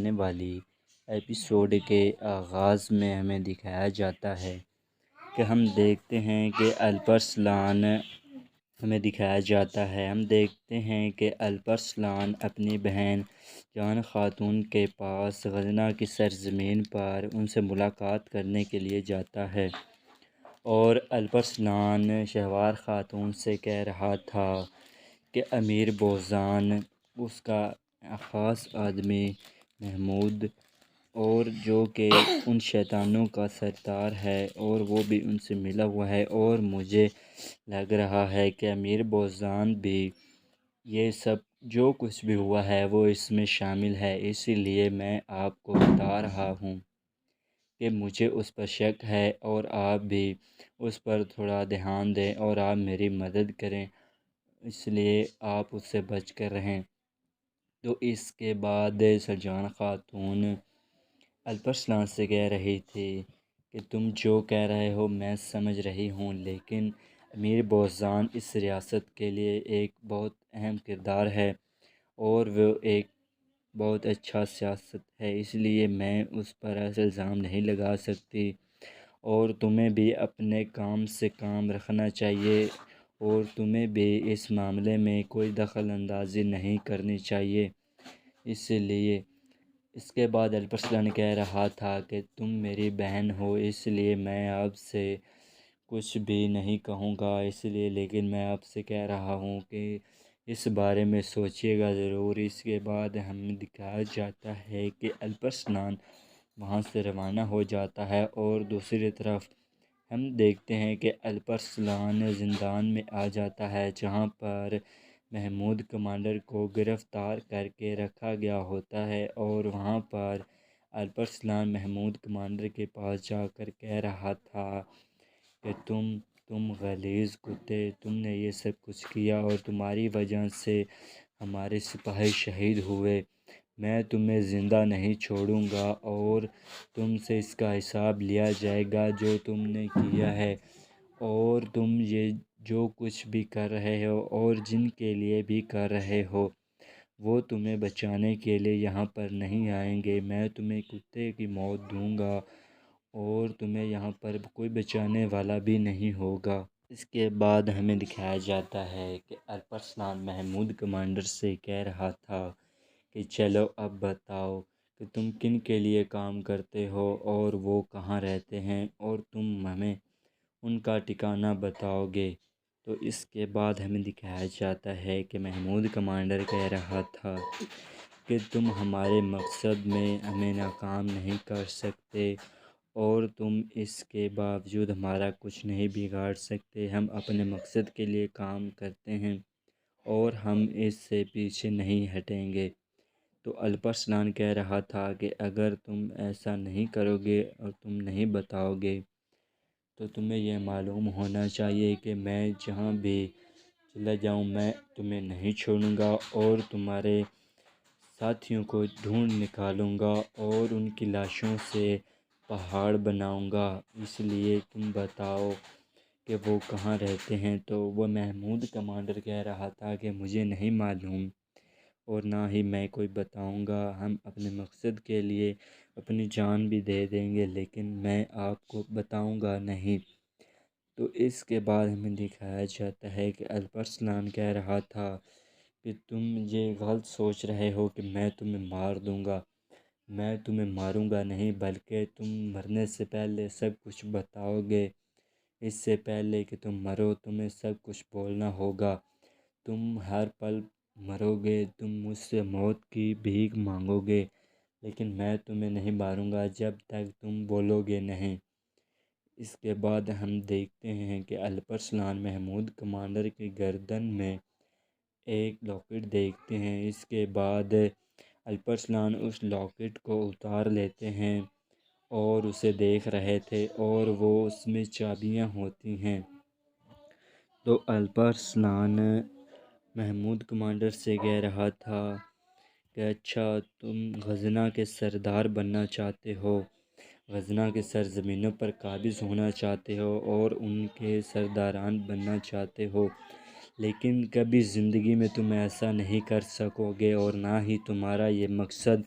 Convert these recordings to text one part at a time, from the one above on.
آنے والی ایپیسوڈ کے آغاز میں ہمیں دکھایا جاتا ہے کہ ہم دیکھتے ہیں کہ الپرسلان ہم دیکھتے ہیں کہ الپرسلان اپنی بہن جان خاتون کے پاس غزنہ کی سرزمین پر ان سے ملاقات کرنے کے لیے جاتا ہے، اور الپرسلان شہوار خاتون سے کہہ رہا تھا کہ امیر بوزان، اس کا خاص آدمی محمود، اور جو کہ ان شیطانوں کا سردار ہے، اور وہ بھی ان سے ملا ہوا ہے، اور مجھے لگ رہا ہے کہ امیر بوزان بھی یہ سب جو کچھ بھی ہوا ہے وہ اس میں شامل ہے، اسی لیے میں آپ کو بتا رہا ہوں کہ مجھے اس پر شک ہے، اور آپ بھی اس پر تھوڑا دھیان دیں اور آپ میری مدد کریں، اس لیے آپ اس سے بچ کر رہیں۔ تو اس کے بعد سرجان خاتون الپرسلان سے کہہ رہی تھی کہ تم جو کہہ رہے ہو میں سمجھ رہی ہوں، لیکن امیر بوزان اس ریاست کے لیے ایک بہت اہم کردار ہے، اور وہ ایک بہت اچھا سیاست ہے، اس لیے میں اس پر ایسا الزام نہیں لگا سکتی، اور تمہیں بھی اپنے کام سے کام رکھنا چاہیے، اور تمہیں بھی اس معاملے میں کوئی دخل اندازی نہیں کرنی چاہیے۔ اس لیے اس کے بعد الپرسلان کہہ رہا تھا کہ تم میری بہن ہو، اس لیے میں آپ سے کچھ بھی نہیں کہوں گا، اس لیے لیکن میں آپ سے کہہ رہا ہوں کہ اس بارے میں سوچیے گا ضرور۔ اس کے بعد ہمیں دکھایا جاتا ہے کہ الپرسلان وہاں سے روانہ ہو جاتا ہے، اور دوسری طرف ہم دیکھتے ہیں کہ الپرسلان زندان میں آ جاتا ہے، جہاں پر محمود کمانڈر کو گرفتار کر کے رکھا گیا ہوتا ہے، اور وہاں پر الپرسلان محمود کمانڈر کے پاس جا کر کہہ رہا تھا کہ تم غلیظ کتے، تم نے یہ سب کچھ کیا، اور تمہاری وجہ سے ہمارے سپاہی شہید ہوئے، میں تمہیں زندہ نہیں چھوڑوں گا، اور تم سے اس کا حساب لیا جائے گا جو تم نے کیا ہے، اور تم یہ جو کچھ بھی کر رہے ہو اور جن کے لیے بھی کر رہے ہو وہ تمہیں بچانے کے لیے یہاں پر نہیں آئیں گے، میں تمہیں کتے کی موت دوں گا، اور تمہیں یہاں پر کوئی بچانے والا بھی نہیں ہوگا۔ اس کے بعد ہمیں دکھایا جاتا ہے کہ الپرسلان محمود کمانڈر سے کہہ رہا تھا کہ چلو اب بتاؤ کہ تم کن کے لیے کام کرتے ہو اور وہ کہاں رہتے ہیں، اور تم ہمیں ان کا ٹھکانہ بتاؤ گے۔ تو اس کے بعد ہمیں دکھایا جاتا ہے کہ محمود کمانڈر کہہ رہا تھا کہ تم ہمارے مقصد میں ہمیں ناکام نہیں کر سکتے، اور تم اس کے باوجود ہمارا کچھ نہیں بگاڑ سکتے، ہم اپنے مقصد کے لیے کام کرتے ہیں اور ہم اس سے پیچھے نہیں ہٹیں گے۔ تو الپرسلان کہہ رہا تھا کہ اگر تم ایسا نہیں کرو گے اور تم نہیں بتاؤ گے تو تمہیں یہ معلوم ہونا چاہیے کہ میں جہاں بھی چلا جاؤں میں تمہیں نہیں چھوڑوں گا، اور تمہارے ساتھیوں کو ڈھونڈ نکالوں گا اور ان کی لاشوں سے پہاڑ بناؤں گا، اس لیے تم بتاؤ کہ وہ کہاں رہتے ہیں۔ تو وہ محمود کمانڈر کہہ رہا تھا کہ مجھے نہیں معلوم، اور نہ ہی میں کوئی بتاؤں گا، ہم اپنے مقصد کے لیے اپنی جان بھی دے دیں گے لیکن میں آپ کو بتاؤں گا نہیں۔ تو اس کے بعد ہمیں دکھایا جاتا ہے کہ الپرسلان کہہ رہا تھا کہ تم یہ غلط سوچ رہے ہو کہ میں تمہیں مار دوں گا، میں تمہیں ماروں گا نہیں، بلکہ تم مرنے سے پہلے سب کچھ بتاؤ گے، اس سے پہلے کہ تم مرو تمہیں سب کچھ بولنا ہوگا، تم ہر پل مرو گے، تم مجھ سے موت کی بھیک مانگو گے، لیکن میں تمہیں نہیں ماروں گا جب تک تم بولو گے نہیں۔ اس کے بعد ہم دیکھتے ہیں کہ الپرسلان محمود کمانڈر کی گردن میں ایک لاکٹ دیکھتے ہیں، اس کے بعد الپرسلان اس لاکٹ کو اتار لیتے ہیں اور اسے دیکھ رہے تھے، اور وہ اس میں چابیاں ہوتی ہیں۔ تو الپرسلان محمود کمانڈر سے کہہ رہا تھا کہ اچھا تم غزنہ کے سردار بننا چاہتے ہو، غزنہ کے سرزمینوں پر قابض ہونا چاہتے ہو اور ان کے سرداران بننا چاہتے ہو، لیکن کبھی زندگی میں تم ایسا نہیں کر سکو گے، اور نہ ہی تمہارا یہ مقصد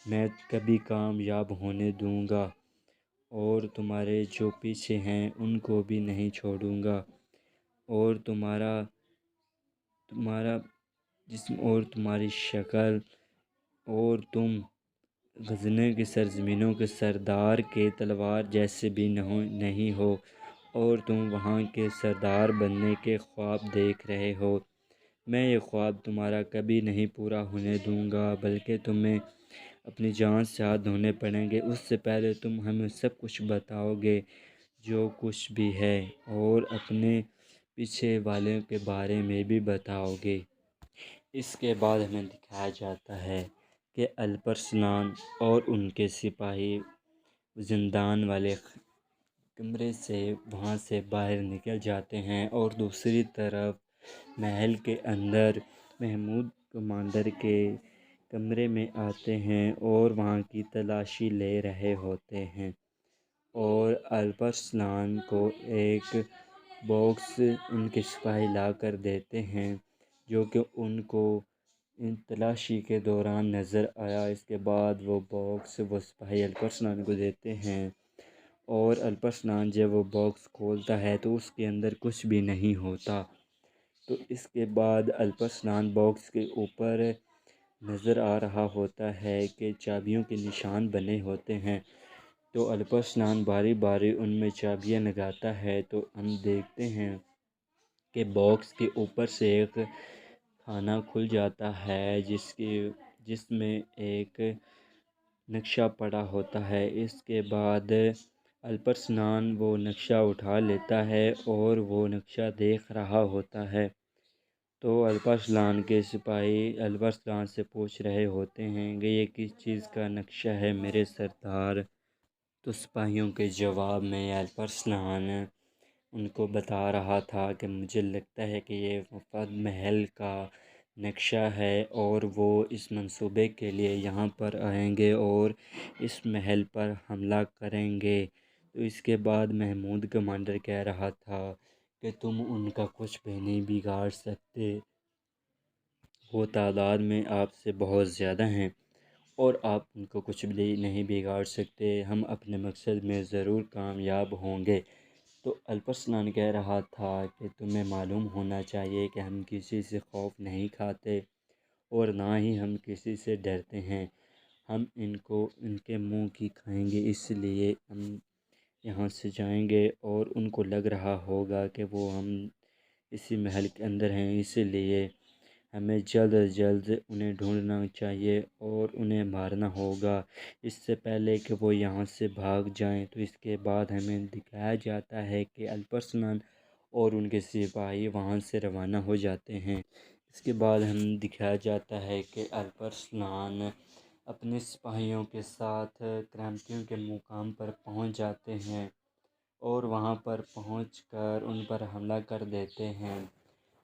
میں کبھی کامیاب ہونے دوں گا، اور تمہارے جو پیچھے ہیں ان کو بھی نہیں چھوڑوں گا، اور تمہارا جسم اور تمہاری شکل، اور تم غزنی کی سرزمینوں کے سردار کے تلوار جیسے بھی نہیں ہو، اور تم وہاں کے سردار بننے کے خواب دیکھ رہے ہو۔ میں یہ خواب تمہارا کبھی نہیں پورا ہونے دوں گا، بلکہ تمہیں اپنی جان سے ہاتھ دھونے پڑیں گے۔ اس سے پہلے تم ہمیں سب کچھ بتاؤ گے، جو کچھ بھی ہے، اور اپنے پیچھے والوں کے بارے میں بھی بتاؤ گے۔ اس کے بعد ہمیں دکھایا جاتا ہے کہ الپرسلان اور ان کے سپاہی زندان والے کمرے سے وہاں سے باہر نکل جاتے ہیں، اور دوسری طرف محل کے اندر محمود کمانڈر کے کمرے میں آتے ہیں اور وہاں کی تلاشی لے رہے ہوتے ہیں، اور الپرسلان کو ایک باکس ان کے سپاہی لا کر دیتے ہیں، جو کہ ان کو ان تلاشی کے دوران نظر آیا۔ اس کے بعد وہ باکس وہ سپاہی الپرسلان کو دیتے ہیں، اور الپرسلان جب وہ باکس کھولتا ہے تو اس کے اندر کچھ بھی نہیں ہوتا۔ تو اس کے بعد الپرسلان باکس کے اوپر نظر آ رہا ہوتا ہے کہ چابیوں کے نشان بنے ہوتے ہیں، تو الپرسلان باری باری ان میں چابیاں لگاتا ہے، تو ہم دیکھتے ہیں کہ باکس کے اوپر سے ایک خانہ کھل جاتا ہے، جس میں ایک نقشہ پڑا ہوتا ہے۔ اس کے بعد الپرسلان وہ نقشہ اٹھا لیتا ہے اور وہ نقشہ دیکھ رہا ہوتا ہے، تو الپرسلان کے سپاہی الپرسلان سے پوچھ رہے ہوتے ہیں کہ یہ کس چیز کا نقشہ ہے میرے سردار؟ تو سپاہیوں کے جواب میں الپرسلان ان کو بتا رہا تھا کہ مجھے لگتا ہے کہ یہ وفد محل کا نقشہ ہے، اور وہ اس منصوبے کے لیے یہاں پر آئیں گے اور اس محل پر حملہ کریں گے۔ تو اس کے بعد محمود کمانڈر کہہ رہا تھا کہ تم ان کا کچھ بھی نہیں بگاڑ سکتے، وہ تعداد میں آپ سے بہت زیادہ ہیں، اور آپ ان کو کچھ بھی نہیں بگاڑ سکتے، ہم اپنے مقصد میں ضرور کامیاب ہوں گے۔ تو الپرسلان کہہ رہا تھا کہ تمہیں معلوم ہونا چاہیے کہ ہم کسی سے خوف نہیں کھاتے، اور نہ ہی ہم کسی سے ڈرتے ہیں، ہم ان کے منہ کی کھائیں گے، اس لیے ہم یہاں سے جائیں گے، اور ان کو لگ رہا ہوگا کہ وہ ہم اسی محل کے اندر ہیں، اسی لیے ہمیں جلد از جلد انہیں ڈھونڈنا چاہیے اور انہیں مارنا ہوگا، اس سے پہلے کہ وہ یہاں سے بھاگ جائیں۔ تو اس کے بعد ہمیں دکھایا جاتا ہے کہ الپرسلان اور ان کے سپاہی وہاں سے روانہ ہو جاتے ہیں۔ اس کے بعد ہم دکھایا جاتا ہے کہ الپرسلان اپنے سپاہیوں کے ساتھ کرامتیوں کے مقام پر پہنچ جاتے ہیں، اور وہاں پر پہنچ کر ان پر حملہ کر دیتے ہیں،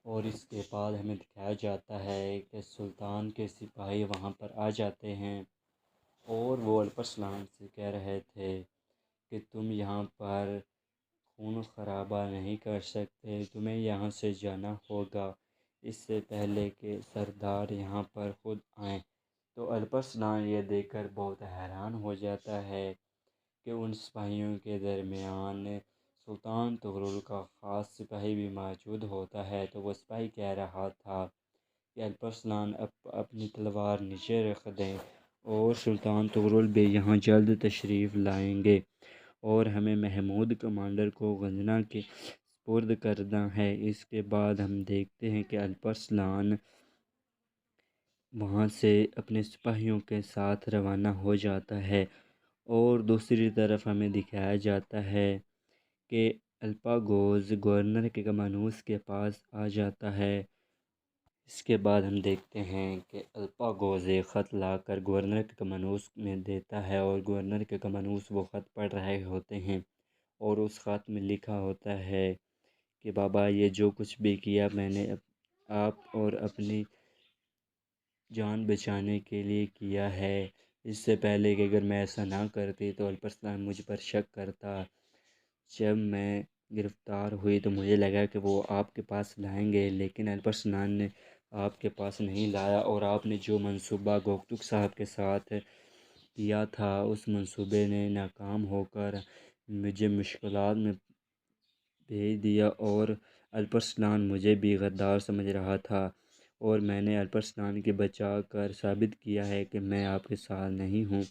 اور اس کے بعد ہمیں دکھایا جاتا ہے کہ سلطان کے سپاہی وہاں پر آ جاتے ہیں، اور وہ الپرسلان سے کہہ رہے تھے کہ تم یہاں پر خون خرابہ نہیں کر سکتے، تمہیں یہاں سے جانا ہوگا اس سے پہلے کہ سردار یہاں پر خود آئیں۔ تو الپرسلان یہ دیکھ کر بہت حیران ہو جاتا ہے کہ ان سپاہیوں کے درمیان سلطان طغرل کا خاص سپاہی بھی موجود ہوتا ہے۔ تو وہ سپاہی کہہ رہا تھا کہ الپرسلان اپنی تلوار نیچے رکھ دیں، اور سلطان طغرل بھی یہاں جلد تشریف لائیں گے، اور ہمیں محمود کمانڈر کو غزنہ کے سپرد کرنا ہے۔ اس کے بعد ہم دیکھتے ہیں کہ الپرسلان وہاں سے اپنے سپاہیوں کے ساتھ روانہ ہو جاتا ہے، اور دوسری طرف ہمیں دکھایا جاتا ہے کہ الپاگوز گورنر کے کمانوس کے پاس آ جاتا ہے۔ اس کے بعد ہم دیکھتے ہیں کہ الپاگوز ایک خط لا کر گورنر کے کمانوس میں دیتا ہے، اور گورنر کے کمانوس وہ خط پڑھ رہے ہوتے ہیں، اور اس خط میں لکھا ہوتا ہے کہ بابا، یہ جو کچھ بھی کیا میں نے آپ اور اپنی جان بچانے کے لیے کیا ہے، اس سے پہلے کہ اگر میں ایسا نہ کرتی تو الپرسلان مجھ پر شک کرتا۔ جب میں گرفتار ہوئی تو مجھے لگا کہ وہ آپ کے پاس لائیں گے، لیکن الپرسلان نے آپ کے پاس نہیں لایا، اور آپ نے جو منصوبہ گوکتک صاحب کے ساتھ کیا تھا اس منصوبے نے ناکام ہو کر مجھے مشکلات میں بھیج دیا، اور الپرسلان مجھے بھی غدار سمجھ رہا تھا، اور میں نے الپرسلان کے بچا کر ثابت کیا ہے کہ میں آپ کے ساتھ نہیں ہوں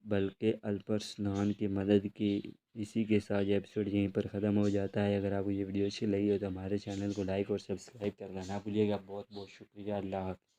بلکہ الپرسلان کی مدد کی۔ اسی کے ساتھ یہ ایپیسوڈ یہیں پر ختم ہو جاتا ہے۔ اگر آپ کو یہ ویڈیو اچھی لگی ہو تو ہمارے چینل کو لائک اور سبسکرائب کرنا نہ بھولیے گا۔ بہت بہت شکریہ۔ اللہ حافظ۔